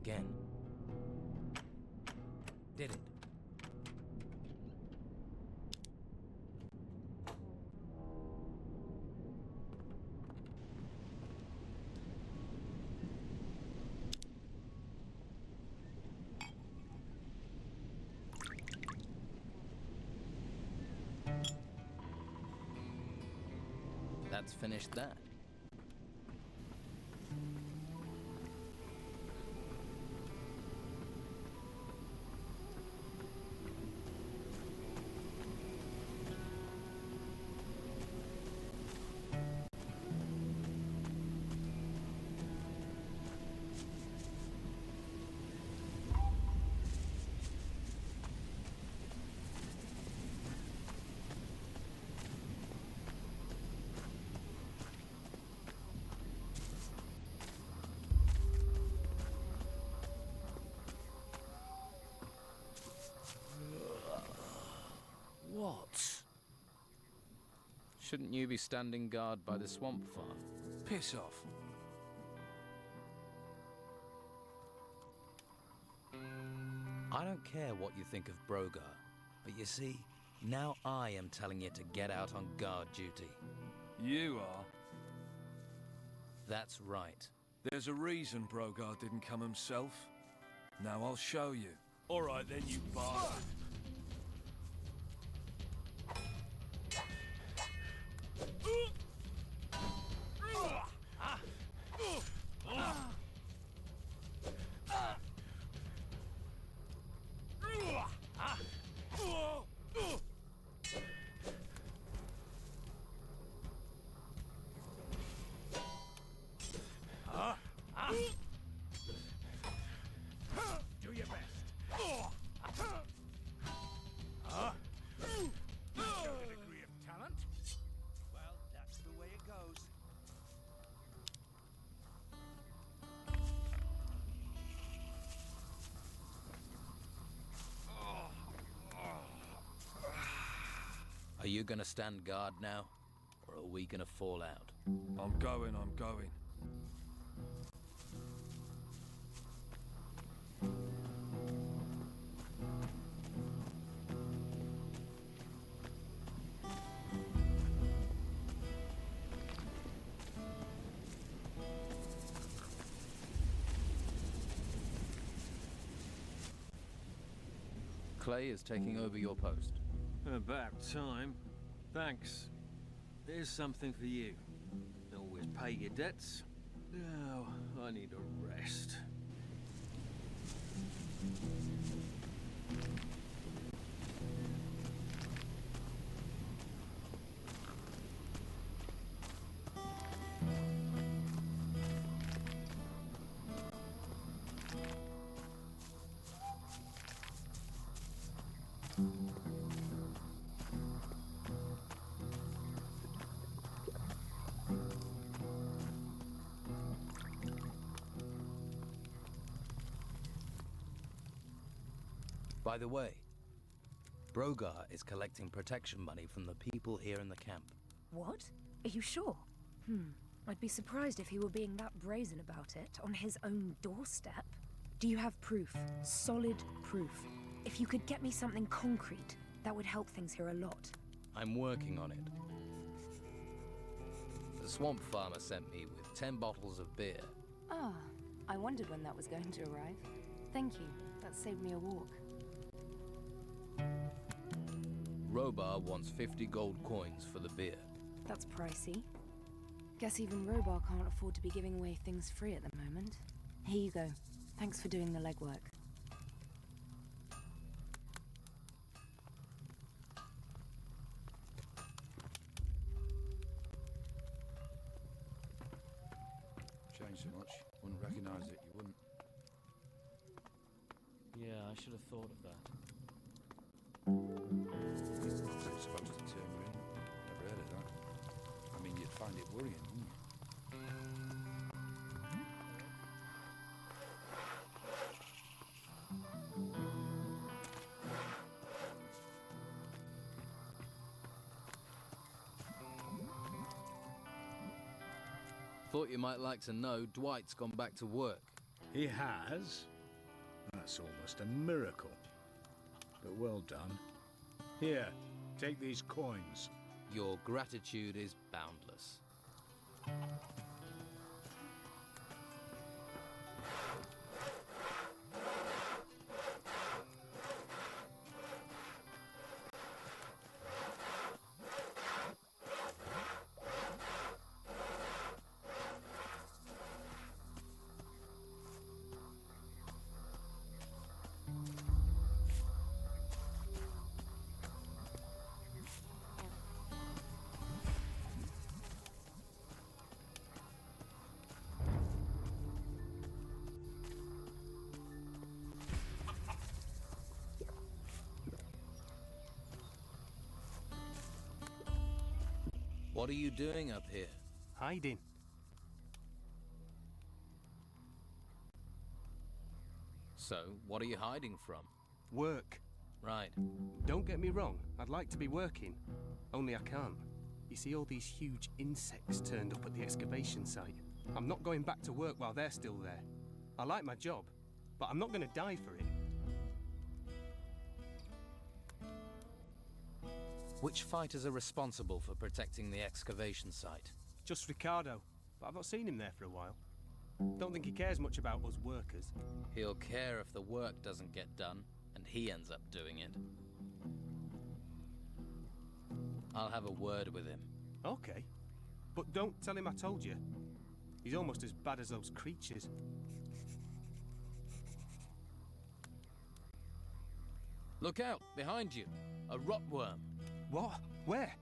again. Did it? That's finished that. What? Shouldn't you be standing guard by the swamp farm? Piss off. I don't care what you think of Brogar, but you see, now I am telling you to get out on guard duty. You are? That's right. There's a reason Brogar didn't come himself. Now I'll show you. All right then, you bastard. Do your best. Show a degree of talent. Well, that's the way it goes. Are you gonna stand guard now? Or are we gonna fall out? I'm going. Clay is taking over your post. About time. Thanks. Here's something for you. Always pay your debts. Now, I need a rest. By the way, Brogar is collecting protection money from the people here in the camp. What? Are you sure? I'd be surprised if he were being that brazen about it on his own doorstep. Do you have proof? Solid proof? If you could get me something concrete, that would help things here a lot. I'm working on it. The swamp farmer sent me with 10 bottles of beer. Ah, I wondered when that was going to arrive. Thank you. That saved me a walk. Robar wants 50 gold coins for the beer. That's pricey. Guess even Robar can't afford to be giving away things free at the moment. Here you go. Thanks for doing the legwork. Changed so much. Wouldn't recognise it, you wouldn't. Yeah, I should have thought of that. It's supposed to turn you in. Never heard of that. I mean, you'd find it worrying, wouldn't you? Thought you might like to know Dwight's gone back to work. He has? That's almost a miracle. But well done. Here, take these coins. Your gratitude is boundless. What are you doing up here? Hiding. So, what are you hiding from? Work. Right. Don't get me wrong, I'd like to be working. Only I can't. You see all these huge insects turned up at the excavation site. I'm not going back to work while they're still there. I like my job, but I'm not going to die for it. Which fighters are responsible for protecting the excavation site? Just Ricardo, but I've not seen him there for a while. Don't think he cares much about us workers. He'll care if the work doesn't get done, and he ends up doing it. I'll have a word with him. Okay. But don't tell him I told you. He's almost as bad as those creatures. Look out! Behind you! A rotworm! What? Where?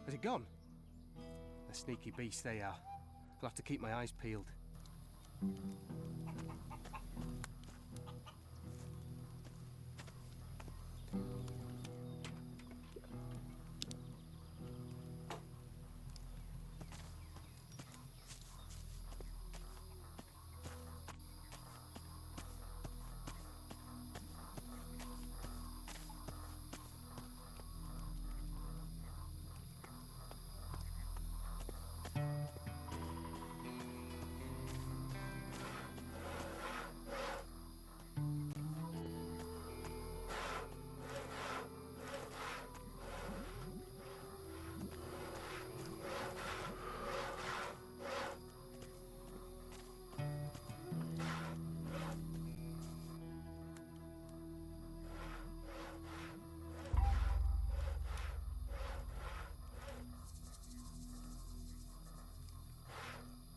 Has it gone? The sneaky beasts they are. I'll have to keep my eyes peeled.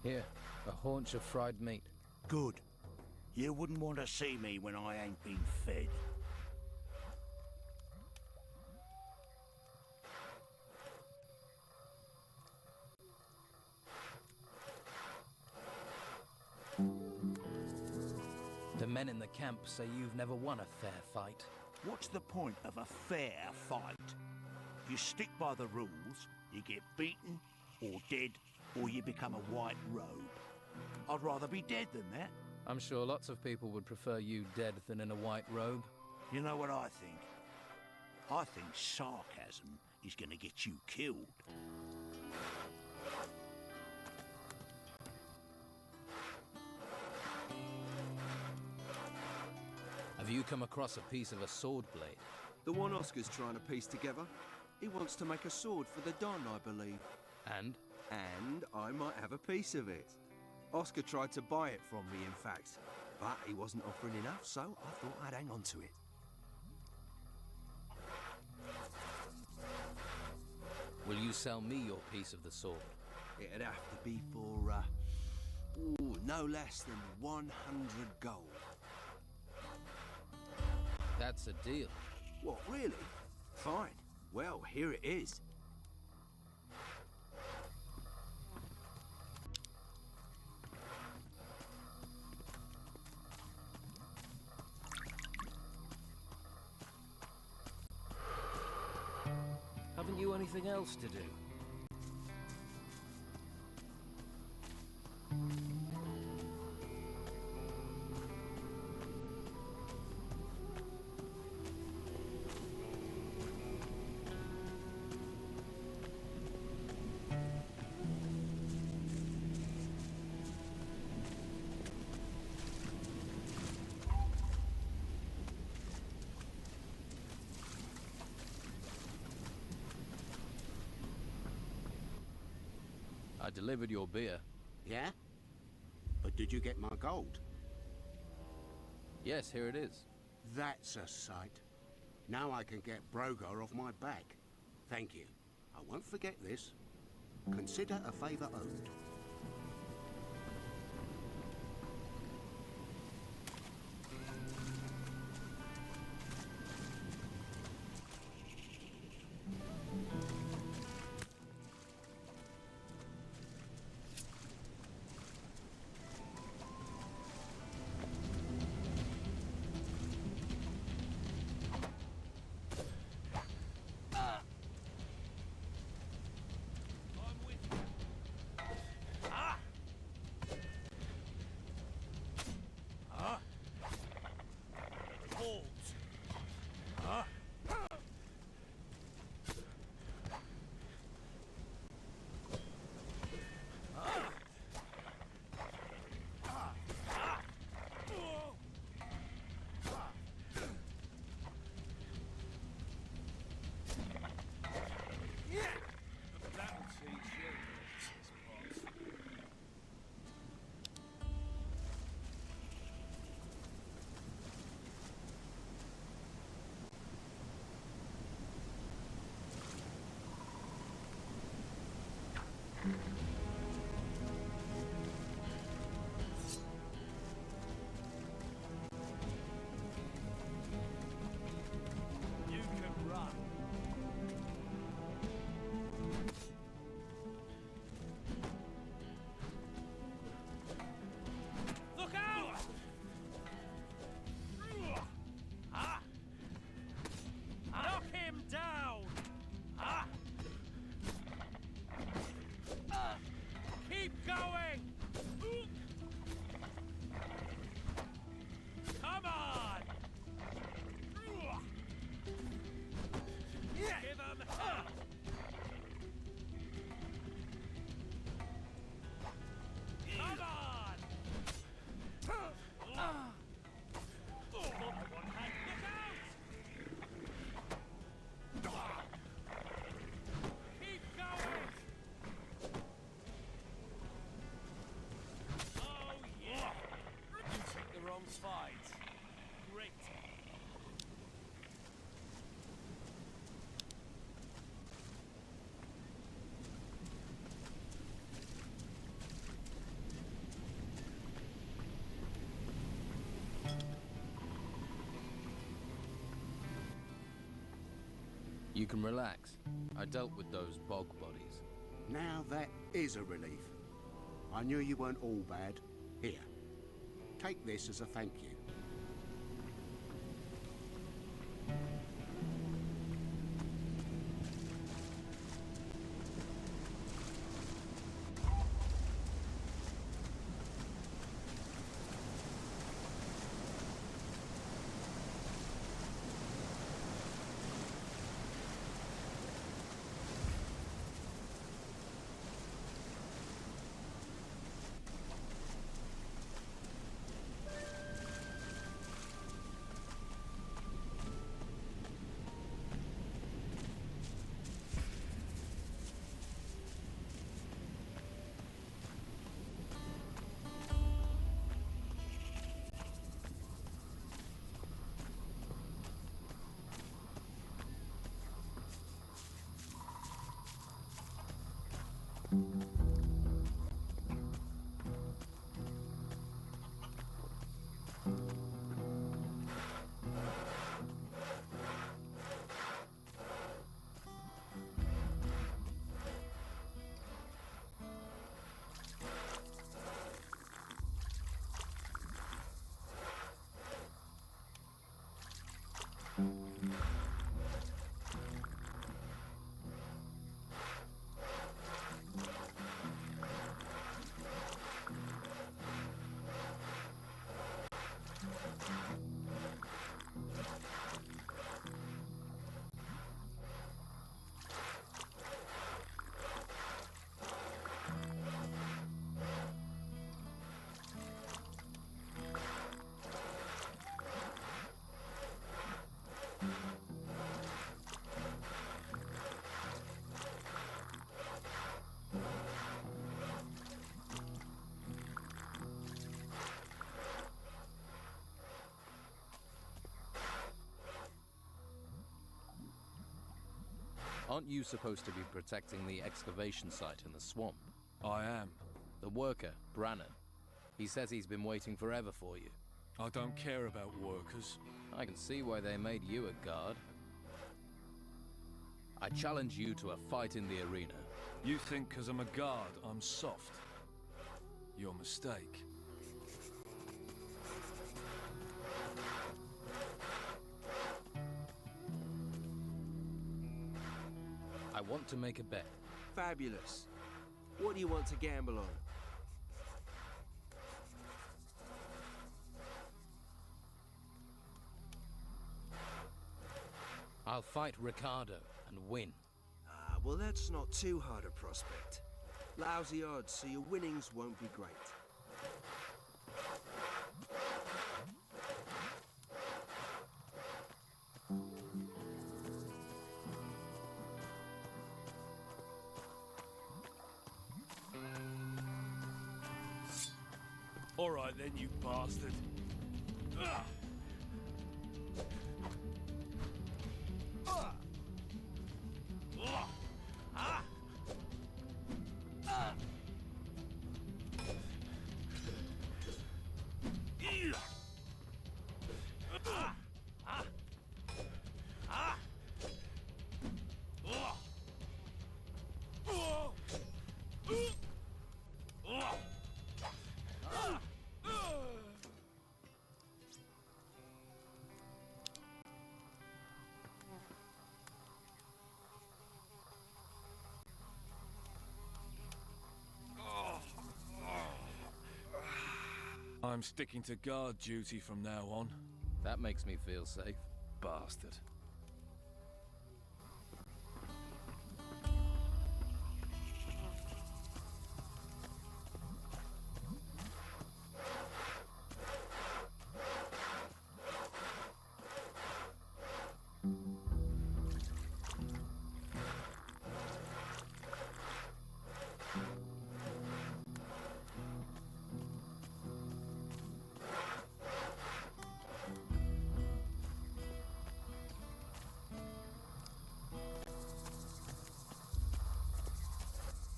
Here, a haunch of fried meat. Good. You wouldn't want to see me when I ain't been fed. The men in the camp say you've never won a fair fight. What's the point of a fair fight? You stick by the rules, you get beaten, or dead, or you become a white robe. I'd rather be dead than that. I'm sure lots of people would prefer you dead than in a white robe. You know what I think? I think sarcasm is gonna get you killed. Have you come across a piece of a sword blade? The one Oscar's trying to piece together. He wants to make a sword for the Don, I believe. And? And I might have a piece of it. Oscar tried to buy it from me, in fact. But he wasn't offering enough, so I thought I'd hang on to it. Will you sell me your piece of the sword? It'd have to be for, no less than 100 gold. That's a deal. What, really? Fine. Well, here it is. Haven't you anything else to do? I delivered your beer. Yeah? But did you get my gold? Yes, here it is. That's a sight. Now I can get Brogar off my back. Thank you. I won't forget this. Consider a favour owed. You can relax. I dealt with those bog bodies. Now that is a relief. I knew you weren't all bad. Here, take this as a thank you. Aren't you supposed to be protecting the excavation site in the swamp? I am. The worker, Brannan. He says he's been waiting forever for you. I don't care about workers. I can see why they made you a guard. I challenge you to a fight in the arena. You think 'cause I'm a guard, I'm soft? Your mistake. I want to make a bet. Fabulous. What do you want to gamble on? I'll fight Ricardo and win. Ah, well, that's not too hard a prospect. Lousy odds, so your winnings won't be great. All right then, you bastard. Ugh. I'm sticking to guard duty from now on. That makes me feel safe. Bastard.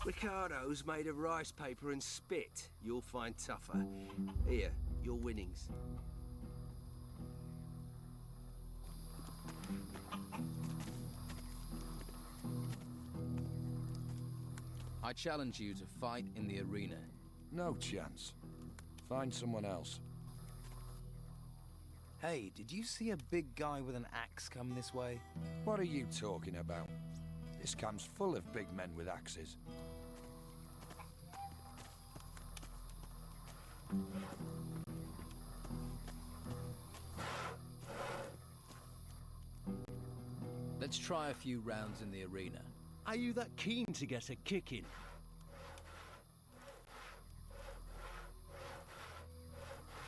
Ricardo's made of rice paper and spit. You'll find tougher. Here, your winnings. I challenge you to fight in the arena. No chance. Find someone else. Hey, did you see a big guy with an axe come this way? What are you talking about? This camp's full of big men with axes. Let's try a few rounds in the arena. Are you that keen to get a kicking?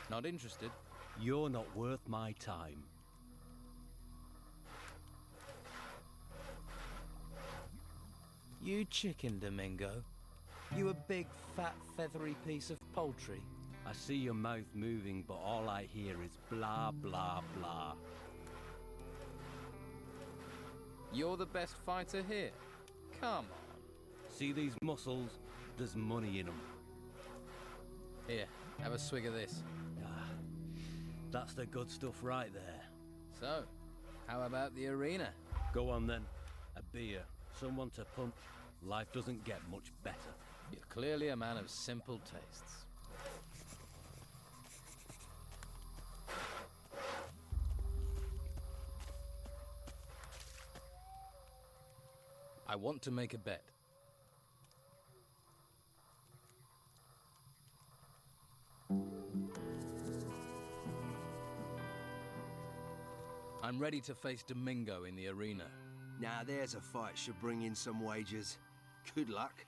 Not interested? You're not worth my time. You chicken, Domingo. You a big, fat, feathery piece of poultry. I see your mouth moving, but all I hear is blah, blah, blah. You're the best fighter here. Come on. See these muscles? There's money in them. Here, have a swig of this. Ah, that's the good stuff right there. So, how about the arena? Go on then. A beer, someone to punch. Life doesn't get much better. You're clearly a man of simple tastes. I want to make a bet. I'm ready to face Domingo in the arena. Now there's a fight should bring in some wagers. Good luck.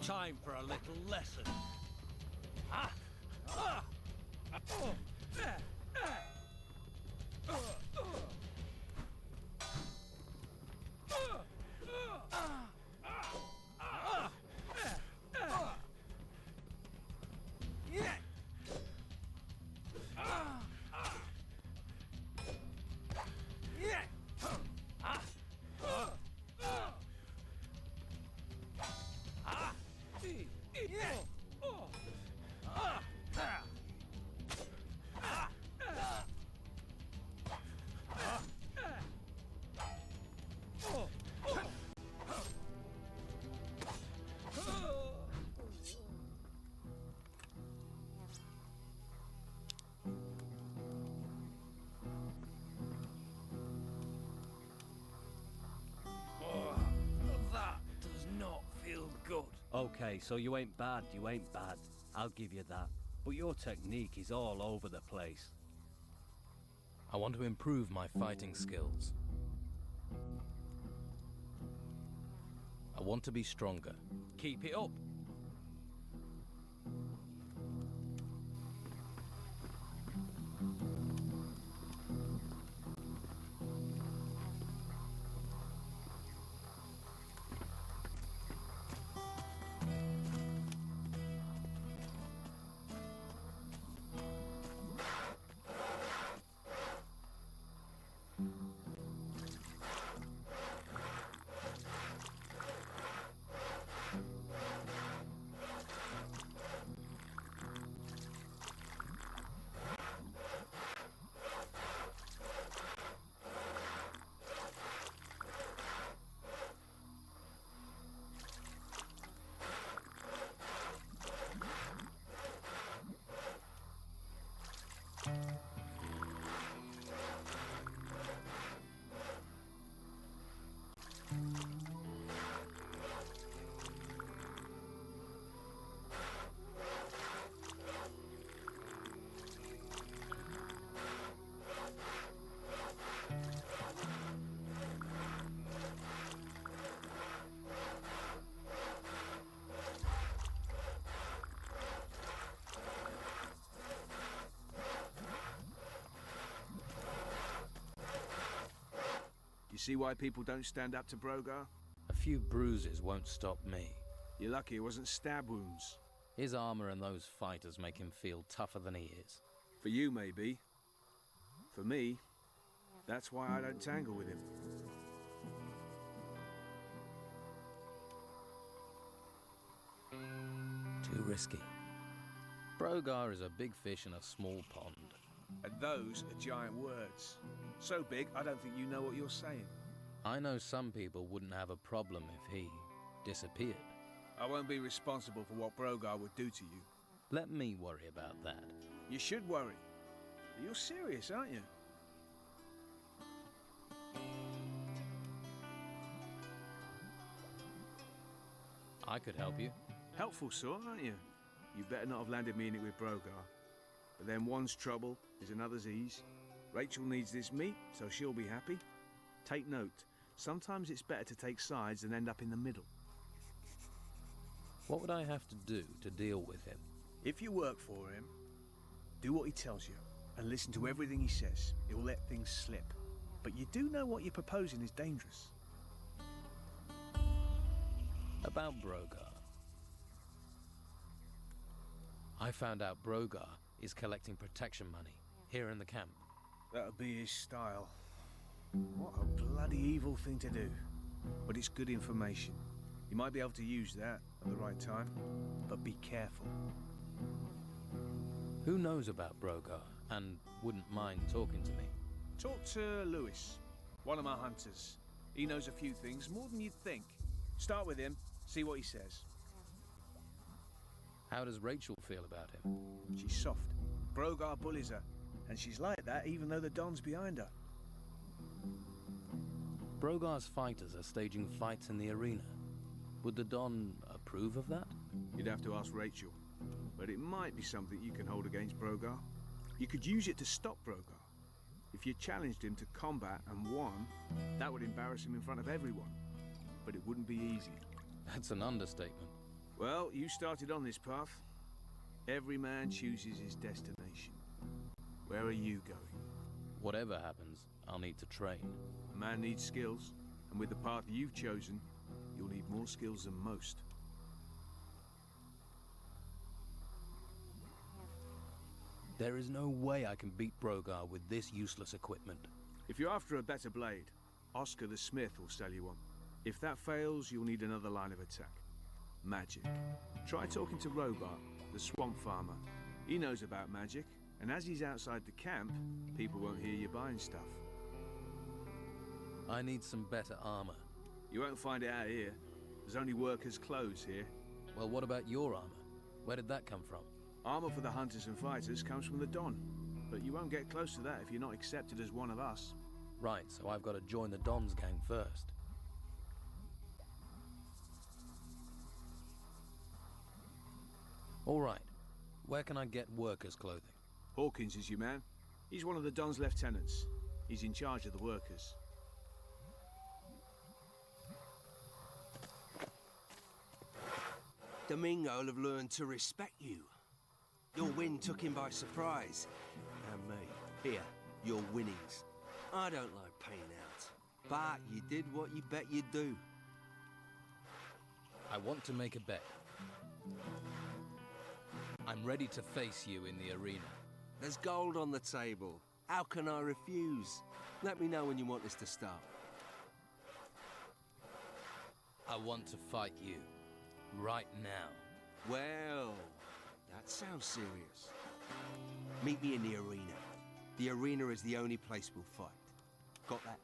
Time for a little lesson. Okay, so you ain't bad, you ain't bad. I'll give you that. But your technique is all over the place. I want to improve my fighting skills. I want to be stronger. Keep it up. You see why people don't stand up to Brogar? A few bruises won't stop me. You're lucky it wasn't stab wounds. His armor and those fighters make him feel tougher than he is. For you, maybe. For me, that's why I don't tangle with him. Too risky. Brogar is a big fish in a small pond. And those are giant words. So big, I don't think you know what you're saying. I know some people wouldn't have a problem if he disappeared. I won't be responsible for what Brogar would do to you. Let me worry about that. You should worry. You're serious, aren't you? I could help you. Helpful sort, aren't you? You better not have landed me in it with Brogar. But then one's trouble is another's ease. Rachel needs this meat, so she'll be happy. Take note, sometimes it's better to take sides than end up in the middle. What would I have to do to deal with him? If you work for him, do what he tells you, and listen to everything he says. He'll let things slip. But you do know what you're proposing is dangerous. About Brogar. I found out Brogar is collecting protection money here in the camp. That'll be his style. What a bloody evil thing to do. But it's good information. You might be able to use that at the right time, but be careful. Who knows about Brogar and wouldn't mind talking to me? Talk to Lewis, one of my hunters. He knows a few things, more than you'd think. Start with him, see what he says. How does Rachel feel about him? She's soft. Brogar bullies her, and she's like that even though the Don's behind her. Brogar's fighters are staging fights in the arena. Would the Don approve of that? You'd have to ask Rachel, but it might be something you can hold against Brogar. You could use it to stop Brogar. If you challenged him to combat and won, that would embarrass him in front of everyone. But it wouldn't be easy. That's an understatement. Well, you started on this path. Every man chooses his destination. Where are you going? Whatever happens, I'll need to train. A man needs skills, and with the path you've chosen, you'll need more skills than most. There is no way I can beat Brogar with this useless equipment. If you're after a better blade, Oscar the Smith will sell you one. If that fails, you'll need another line of attack. Magic. Try talking to Robart, the swamp farmer. He knows about magic, and as he's outside the camp, people won't hear you buying stuff. I need some better armor. You won't find it out here. There's only workers' clothes here. Well, what about your armor? Where did that come from? Armor for the hunters and fighters comes from the Don. But you won't get close to that if you're not accepted as one of us. Right, so I've got to join the Don's gang first. All right. Where can I get workers' clothing? Hawkins is your man. He's one of the Don's lieutenants. He's in charge of the workers. Domingo will have learned to respect you. Your win took him by surprise. And me. Here, your winnings. I don't like paying out. But you did what you bet you'd do. I want to make a bet. I'm ready to face you in the arena. There's gold on the table. How can I refuse? Let me know when you want this to start. I want to fight you. Right now. Well, that sounds serious. Meet me in the arena. The arena is the only place we'll fight. Got that?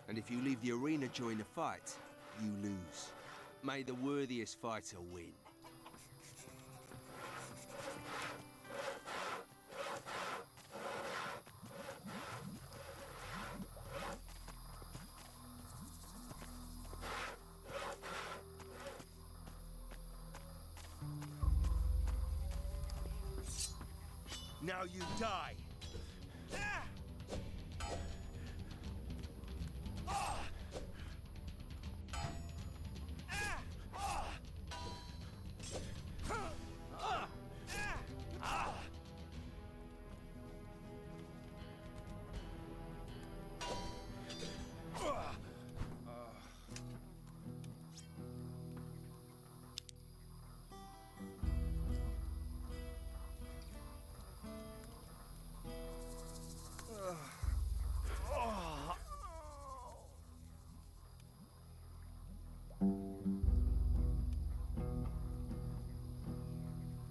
And if you leave the arena during the fight, you lose. May the worthiest fighter win. Now you die!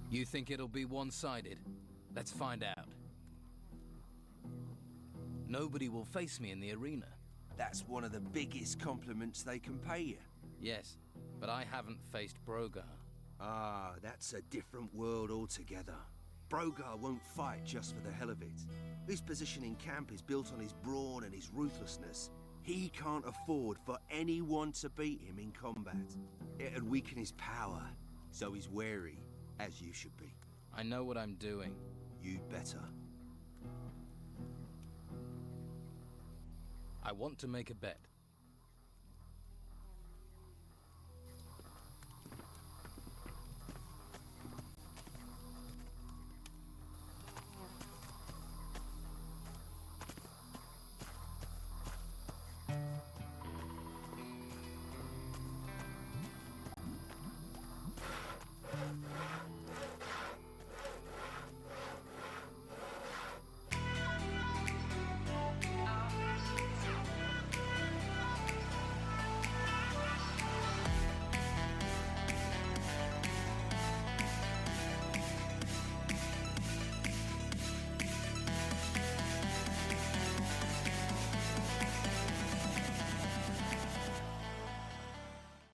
You think it'll be one-sided? Let's find out. Nobody will face me in the arena. That's one of the biggest compliments they can pay you. Yes, but I haven't faced Brogar. Ah, that's a different world altogether. Brogar won't fight just for the hell of it. His position in camp is built on his brawn and his ruthlessness. He can't afford for anyone to beat him in combat. It'd weaken his power, so he's wary, as you should be. I know what I'm doing. You'd better. I want to make a bet.